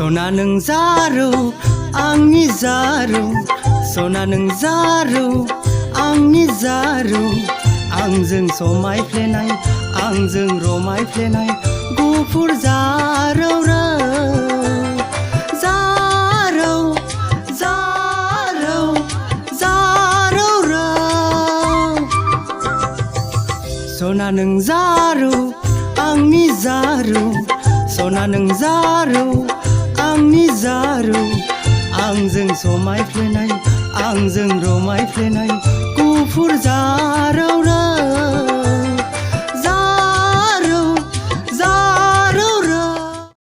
सना नों जारौ आंनि जारौ सना नों जारौ आंनि जारौ आंजों समायफ्लेनाय आंजों रमायफ्लेनाय गुफुर जारौ रौ जारौ जारौ जारौ रौ सना नों जारौ आंनि जारौ सना नों जारौ आंनि जारौ आंजों समायफ्लेनाय आंजों रमायफ्लेनाय गुफुर जारौ रौ